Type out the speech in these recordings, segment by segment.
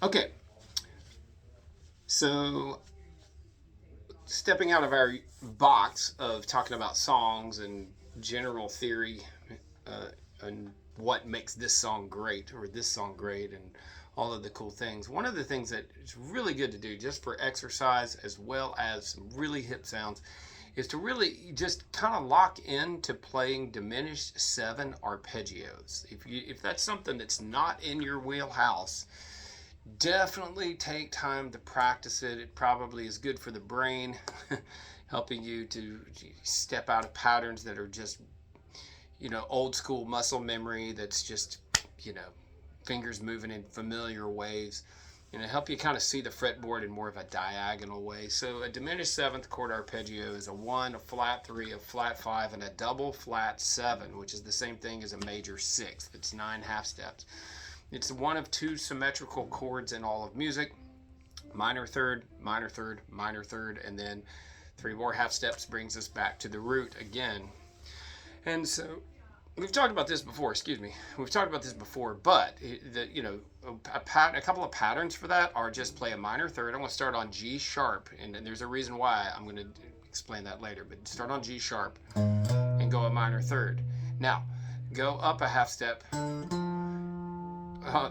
Okay, so stepping out of our box of talking about songs and general theory uh, and what makes this song great or this song great and all of the cool things. One of the things that is really good to do just for exercise as well as some really hip sounds is to really just kind of lock into playing diminished seven arpeggios. If that's something that's not in your wheelhouse, definitely take time to practice it. It probably is good for the brain, helping you to step out of patterns that are just, old school muscle memory that's just, fingers moving in familiar ways. Help you kind of see the fretboard in more of a diagonal way. So a diminished seventh chord arpeggio is a 1, a flat 3, a flat 5, and a double flat 7, which is the same thing as a major sixth. It's 9 half steps. It's one of 2 symmetrical chords in all of music: minor third, minor third, minor third, and then 3 more half steps brings us back to the root again. And so we've talked about this before, but a couple of patterns for that are just play a minor third. I'm going to start on G sharp, and there's a reason why. I'm going to explain that later, but start on G sharp and go a minor third. Now, go up a half step,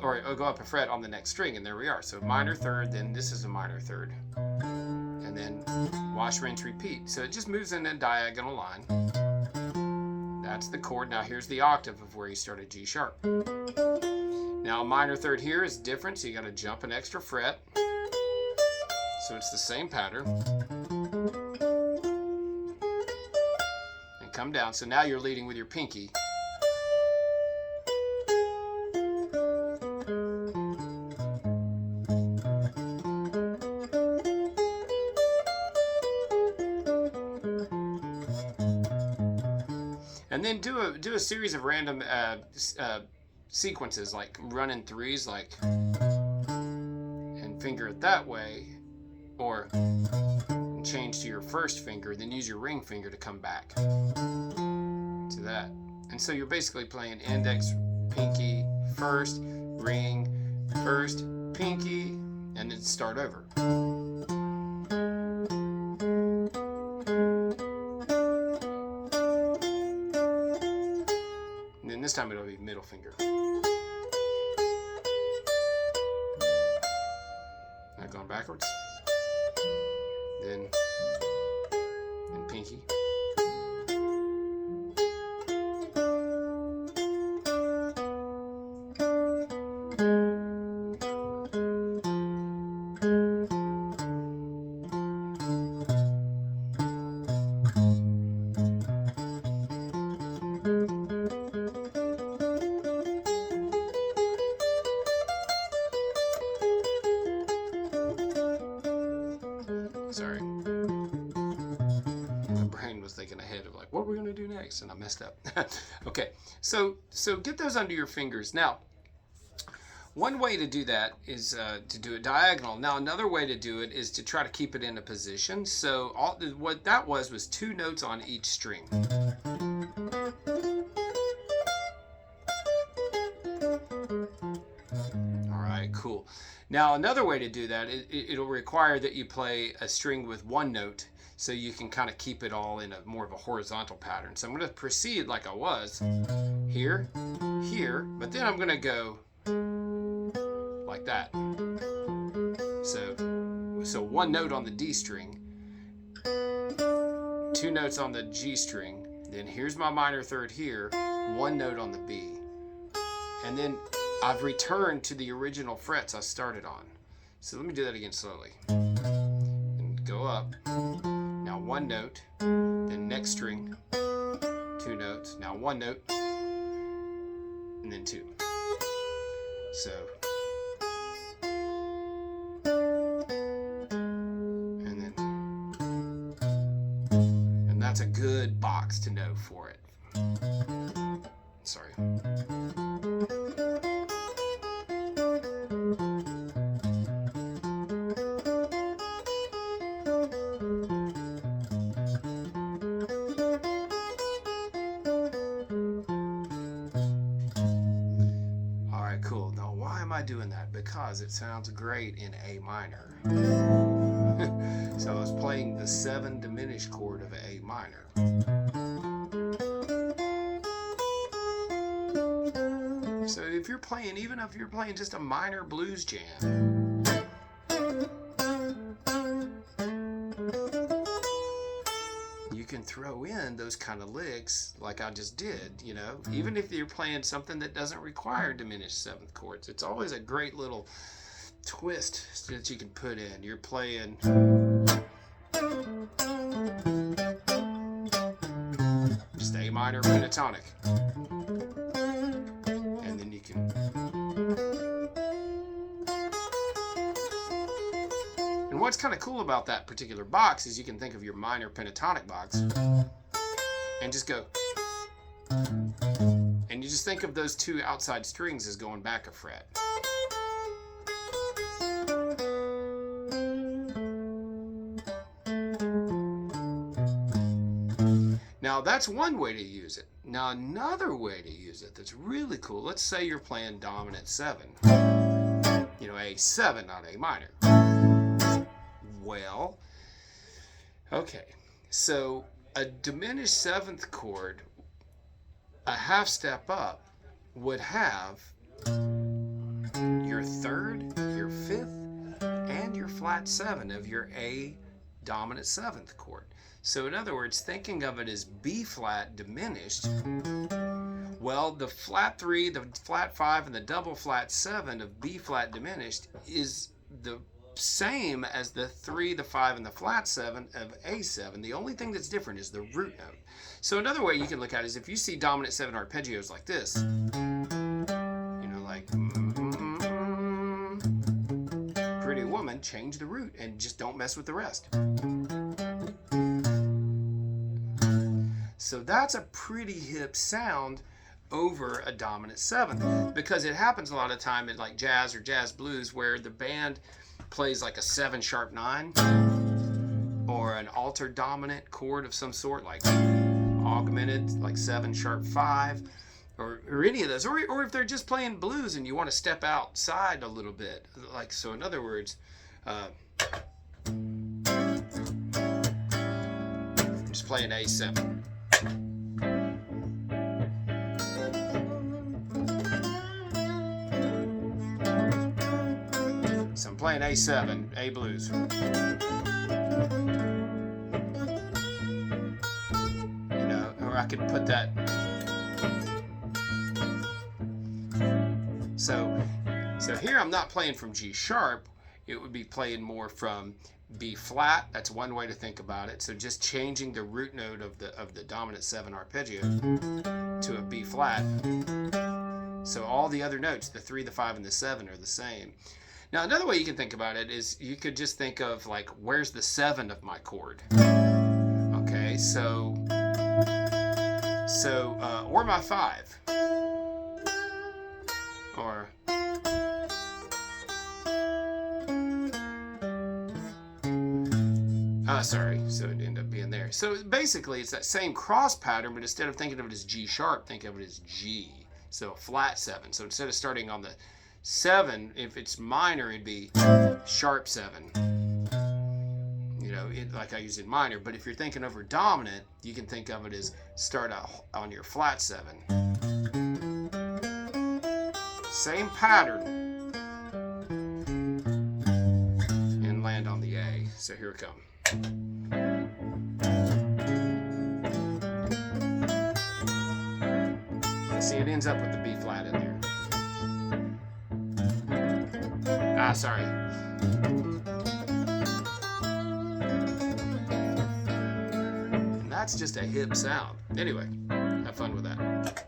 or go up a fret on the next string, and there we are. So minor third, then this is a minor third, and then wash, rinse, repeat. So it just moves in a diagonal line. That's the chord. Now here's the octave of where you started G sharp. Now a minor third here is different, so you got to jump an extra fret. So it's the same pattern. And come down. So now you're leading with your pinky. And then do a series of random sequences, like running threes, and finger it that way, or change to your first finger, then use your ring finger to come back to that. And so you're basically playing index, pinky, first, ring, first, pinky, and then start over. And then this time it'll be middle finger. Now going backwards. Then pinky. Sorry. My brain was thinking ahead of what are we going to do next? And I messed up. Okay, so get those under your fingers. Now, one way to do that is to do it diagonal. Now, another way to do it is to try to keep it in a position. So what that was 2 notes on each string. All right, cool. Now, another way to do that, it'll require that you play a string with 1 note, so you can kind of keep it all in more of a horizontal pattern. So I'm going to proceed like I was, here, here, but then I'm going to go like that. So 1 note on the D string, 2 notes on the G string, then here's my minor third here, 1 note on the B, and then I've returned to the original frets I started on. So let me do that again slowly. And go up. Now 1 note, then next string, 2 notes. Now 1 note, and then 2. So, and that's a good box to know for it. Sorry. Cool. Now, why am I doing that? Because it sounds great in A minor. So I was playing the 7 diminished chord of A minor. So if you're playing, even if you're playing just a minor blues jam, you can throw in those kind of licks like I just did, you know, even if you're playing something that doesn't require diminished 7th chords. It's always a great little twist that you can put in. You're playing just A minor pentatonic. And then you can, and what's kind of cool about that particular box is you can think of your minor pentatonic box and just go, and you just think of those 2 outside strings as going back a fret. Now that's one way to use it. Now another way to use it that's really cool, let's say you're playing dominant 7, you know, A7, not A minor. Well, okay, so a diminished 7th chord, a half step up, would have your 3rd, your 5th, and your flat 7 of your A dominant 7th chord. So in other words, thinking of it as B flat diminished, well, the flat 3, the flat 5, and the double flat 7 of B flat diminished is the same as the 3, the 5, and the flat 7 of A7. The only thing that's different is the root note. So another way you can look at it is if you see dominant 7 arpeggios like this, you know, like Pretty Woman, change the root and just don't mess with the rest. So that's a pretty hip sound over a dominant 7th, because it happens a lot of time in like jazz or jazz blues where the band plays like a 7 sharp 9 or an altered dominant chord of some sort, like augmented like 7 sharp 5 or any of those, or if they're just playing blues and you want to step outside a little bit, like, so in other words, I'm just playing A7. So I'm playing A7, A blues. You know, or I could put that. So here I'm not playing from G sharp. It would be playing more from B flat. That's one way to think about it. So just changing the root note of the dominant 7 arpeggio to a B flat. So all the other notes, the 3, the 5, and the 7 are the same. Now another way you can think about it is you could just think of like, where's the 7 of my chord? Okay, so or my 5, or sorry, so it ended up being there. So basically it's that same cross pattern, but instead of thinking of it as G sharp, think of it as G. So a flat 7. So instead of starting on the 7, if it's minor, it'd be sharp 7. You know, like I use in minor. But if you're thinking over dominant, you can think of it as start out on your flat 7. Same pattern. And land on the A. So here it comes. See, it ends up with the B flat in there. Sorry. And that's just a hip sound. Anyway, have fun with that.